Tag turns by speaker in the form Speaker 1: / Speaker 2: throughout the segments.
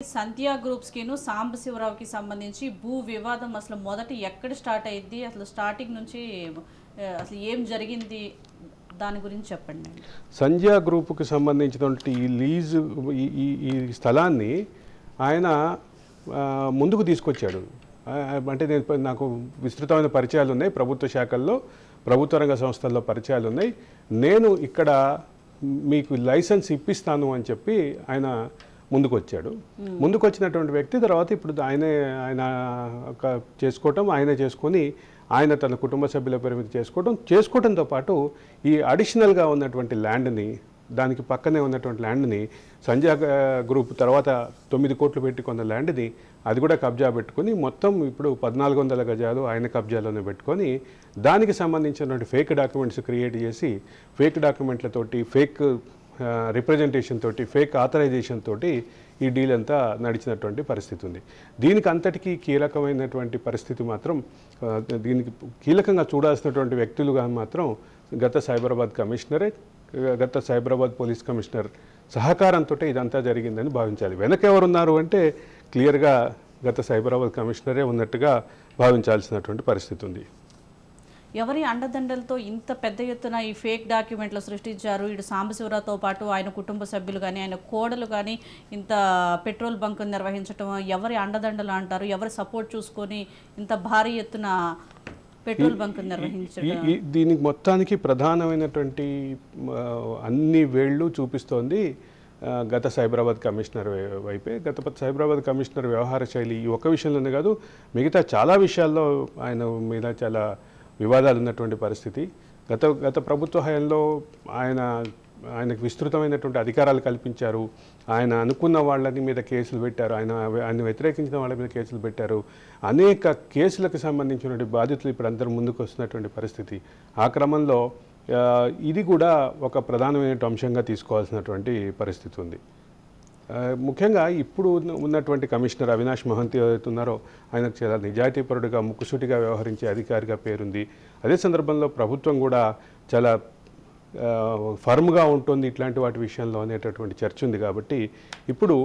Speaker 1: సంధ్యా groups కిను సాంబశివరావుకి సంబంధించి భూ వివాదం అసలు మొదట ఎక్కడ స్టార్ట్ అయ్యింది, అసలు స్టార్టింగ్ నుంచి అసలు ఏం జరిగింది దాని గురించి చెప్పండి.
Speaker 2: సంధ్యా గ్రూపుకి సంబంధించినటువంటి ఈ లీజు ఈ స్థలాన్ని ఆయన ముందుకు తీసుకొచ్చాడు. అంటే నాకు విస్తృతమైన పరిచయాలు ఉన్నాయి, ప్రభుత్వ శాఖల్లో ప్రభుత్వ రంగ సంస్థల్లో పరిచయాలు ఉన్నాయి. నేను ఇక్కడ మీకు లైసెన్స్ ఇప్పిస్తాను అని చెప్పి ఆయన ముందుకు వచ్చినటువంటి వ్యక్తి తర్వాత ఇప్పుడు ఆయన చేసుకోవటం, ఆయనే చేసుకొని ఆయన తన కుటుంబ సభ్యుల పేరు మీద చేసుకోవడంతో పాటు ఈ అడిషనల్గా ఉన్నటువంటి ల్యాండ్ని, దానికి పక్కనే ఉన్నటువంటి ల్యాండ్ని సంధ్యా గ్రూప్ తర్వాత 9 కోట్లు పెట్టి కొన్న ల్యాండ్ని అది కూడా కబ్జా పెట్టుకొని మొత్తం ఇప్పుడు 1400 గజాలు ఆయన కబ్జాలోనే పెట్టుకొని దానికి సంబంధించినటువంటి ఫేక్ డాక్యుమెంట్స్ క్రియేట్ చేసి ఫేక్ డాక్యుమెంట్లతోటి ఫేక్ రిప్రజెంటేషన్ తోటి ఫేక్ ఆథరైజేషన్ తోటి ఈ డీల్ అంతా నడిచినటువంటి పరిస్థితి ఉంది. దీనికి అంతటికీ కీలకమైనటువంటి పరిస్థితి మాత్రం దీనికి కీలకంగా చూడాల్సినటువంటి వ్యక్తులుగా మాత్రం గత సైబరాబాద్ పోలీస్ కమిషనర్ సహకారంతో ఇదంతా జరిగిందని భావించాలి. వెనక ఎవరున్నారు అంటే క్లియర్గా గత సైబరాబాద్ కమిషనరే ఉన్నట్టుగా భావించాల్సినటువంటి పరిస్థితి ఉంది.
Speaker 1: ఎవరి అండదండలతో ఇంత పెద్ద ఎత్తున ఈ ఫేక్ డాక్యుమెంట్లు సృష్టించారు? ఇటు సాంబశివరావుతో పాటు ఆయన కుటుంబ సభ్యులు కానీ ఆయన కోడలు కానీ ఇంత పెట్రోల్ బంక్ నిర్వహించడం ఎవరి అండదండలు అంటారు? ఎవరి సపోర్ట్ చూసుకొని ఇంత భారీ ఎత్తున పెట్రోల్ బంక్ నిర్వహించడం?
Speaker 2: దీనికి మొత్తానికి ప్రధానమైనటువంటి అన్ని వేళ్ళు చూపిస్తోంది గత సైబరాబాద్ కమిషనర్ వైపే. సైబరాబాద్ కమిషనర్ వ్యవహార శైలి ఈ ఒక్క విషయంలోనే కాదు, మిగతా చాలా విషయాల్లో ఆయన మీద చాలా వివాదాలు ఉన్నటువంటి పరిస్థితి. గత ప్రభుత్వ హయాంలో ఆయనకు విస్తృతమైనటువంటి అధికారాలు కల్పించారు. ఆయన అనుకున్న వాళ్ళని మీద కేసులు పెట్టారు, ఆయన వ్యతిరేకించిన వాళ్ళ మీద కేసులు పెట్టారు. అనేక కేసులకు సంబంధించినటువంటి బాధితులు ఇప్పుడు అందరూ ముందుకు వస్తున్నటువంటి పరిస్థితి. ఆ క్రమంలో ఇది కూడా ఒక ప్రధానమైన అంశంగా తీసుకోవాల్సినటువంటి పరిస్థితి ఉంది. ముఖ్యంగా ఇప్పుడు ఉన్నటువంటి కమిషనర్ అవినాష్ మహంతి ఏదైతే ఉన్నారో ఆయనకు చాలా నిజాయితీపరుడుగా ముక్కుసూటిగా వ్యవహరించే అధికారిగా పేరుంది. అదే సందర్భంలో ప్రభుత్వం కూడా చాలా ఫర్మ్గా ఉంటుంది ఇట్లాంటి వాటి విషయంలో అనేటటువంటి చర్చ ఉంది. కాబట్టి ఇప్పుడు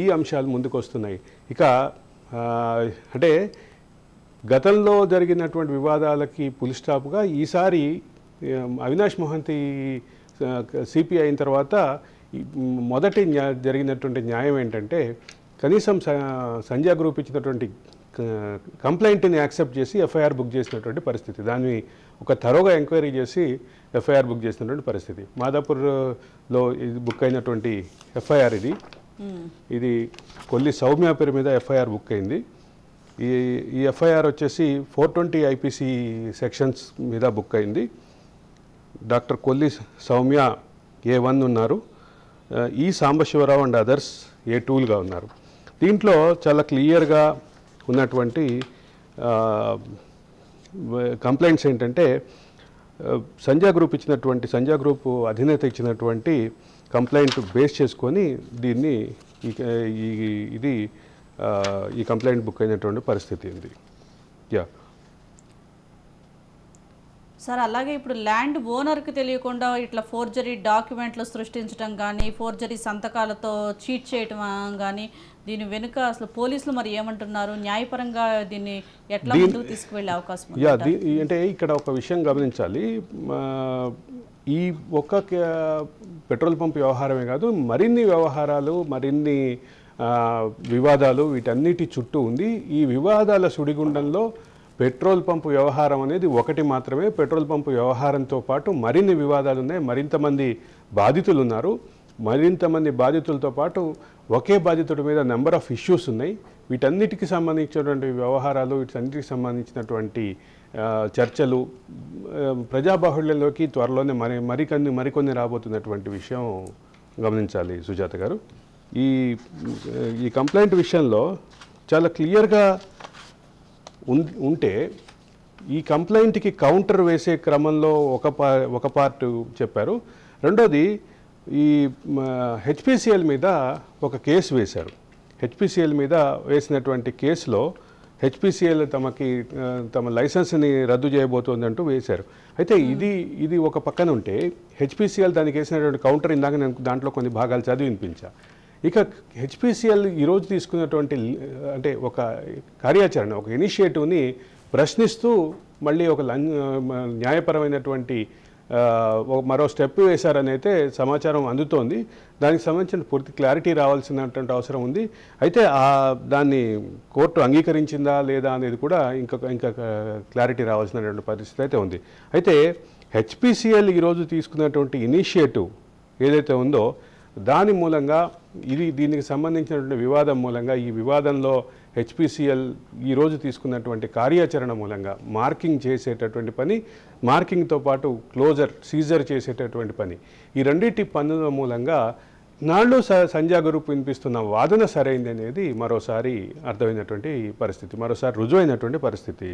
Speaker 2: ఈ అంశాలు ముందుకు వస్తున్నాయి. ఇక అంటే గతంలో జరిగినటువంటి వివాదాలకి పులి స్టాప్గా ఈసారి అవినాష్ మహంతి సిపి అయిన తర్వాత మొదటి జరిగినటువంటి న్యాయం ఏంటంటే కనీసం సంధ్యా గ్రూప్ ఇచ్చినటువంటి కంప్లైంట్ని యాక్సెప్ట్ చేసి ఎఫ్ఐఆర్ బుక్ చేసినటువంటి పరిస్థితి. దాన్ని ఒక థరోగా ఎంక్వైరీ చేసి ఎఫ్ఐఆర్ బుక్ చేసినటువంటి పరిస్థితి. మాదాపూర్లో ఇది బుక్ అయినటువంటి ఎఫ్ఐఆర్ ఇది కొల్లి సౌమ్య పేరు మీద ఎఫ్ఐఆర్ బుక్ అయింది. ఈ ఎఫ్ఐఆర్ వచ్చేసి 420 IPC సెక్షన్స్ మీద బుక్ అయింది. డాక్టర్ కొల్లి సౌమ్య A1 ఉన్నారు, ఈ సాంబశివరావు అండ్ అదర్స్ A2గా ఉన్నారు. దీంట్లో చాలా క్లియర్గా ఉన్నటువంటి కంప్లైంట్స్ ఏంటంటే సంధ్యా గ్రూప్ అధినేత ఇచ్చినటువంటి కంప్లైంట్ బేస్ చేసుకొని దీన్ని ఈ కంప్లైంట్ బుక్ అయినటువంటి పరిస్థితి ఉంది.
Speaker 1: సార్, అలాగే ఇప్పుడు ల్యాండ్ ఓనర్కి తెలియకుండా ఇట్లా ఫోర్జరీ డాక్యుమెంట్లు సృష్టించడం కానీ, ఫోర్జరీ సంతకాలతో చీట్ చేయటం కానీ, దీని వెనుక అసలు పోలీసులు మరి ఏమంటున్నారు? న్యాయపరంగా దీన్ని ఎట్లా ముందుకు తీసుకువెళ్ళే అవకాశం ఉంది?
Speaker 2: అంటే ఇక్కడ ఒక విషయం గమనించాలి. ఈ ఒక్క పెట్రోల్ పంప్ వ్యవహారమే కాదు, మరిన్ని వ్యవహారాలు, మరిన్ని వివాదాలు వీటన్నిటి చుట్టూ ఉంది. ఈ వివాదాల సుడిగుండంలో పెట్రోల్ పంపు వ్యవహారం అనేది ఒకటి మాత్రమే. పెట్రోల్ పంపు వ్యవహారంతో పాటు మరిన్ని వివాదాలు ఉన్నాయి, మరింతమంది బాధితులు ఉన్నారు. మరింతమంది బాధితులతో పాటు ఒకే బాధితుడి మీద నెంబర్ ఆఫ్ ఇష్యూస్ ఉన్నాయి. వీటన్నిటికి సంబంధించినటువంటి వ్యవహారాలు, వీటన్నిటికి సంబంధించినటువంటి చర్చలు ప్రజాబాహుళ్యంలోకి త్వరలోనే మరికొన్ని రాబోతున్నటువంటి విషయం గమనించాలి సుజాత గారు. ఈ కంప్లైంట్ విషయంలో చాలా క్లియర్గా ఉంటే ఈ కంప్లైంట్కి కౌంటర్ వేసే క్రమంలో ఒక పార్ట్ చెప్పారు. రెండోది ఈ HPCL మీద ఒక కేసు వేశారు. HPCL మీద వేసినటువంటి కేసులో HPCL తమ లైసెన్స్ని రద్దు చేయబోతోందంటూ వేశారు. అయితే ఇది ఒక పక్కన ఉంటే HPCL దానికి వేసినటువంటి కౌంటర్ ఇందాక నేను దాంట్లో కొన్ని భాగాలు చదివి వినిపించా. ఇక హెచ్పిసిఎల్ ఈరోజు తీసుకున్నటువంటి అంటే ఒక కార్యాచరణ, ఒక ఇనిషియేటివ్ని ప్రశ్నిస్తూ మళ్ళీ ఒక న్యాయపరమైనటువంటి మరో స్టెప్ వేశారని అయితే సమాచారం అందుతోంది. దానికి సంబంధించిన పూర్తి క్లారిటీ రావాల్సినటువంటి అవసరం ఉంది. అయితే దాన్ని కోర్టు అంగీకరించిందా లేదా అనేది కూడా ఇంకా క్లారిటీ రావాల్సినటువంటి పరిస్థితి అయితే ఉంది. అయితే హెచ్పిసిఎల్ ఈరోజు తీసుకున్నటువంటి ఇనిషియేటివ్ ఏదైతే ఉందో దాని మూలంగా దీనికి సంబంధించినటువంటి వివాదం మూలంగా, ఈ వివాదంలో హెచ్పిసిఎల్ ఈరోజు తీసుకున్నటువంటి కార్యాచరణ మూలంగా మార్కింగ్ చేసేటటువంటి పని, మార్కింగ్తో పాటు సీజర్ చేసేటటువంటి పని, ఈ రెండింటి పనుల మూలంగా నాళ్ళు సంధ్యా గ్రూప్ వినిపిస్తున్న వాదన సరైంది అనేది మరోసారి అర్థమైనటువంటి పరిస్థితి, మరోసారి రుజువైనటువంటి పరిస్థితి.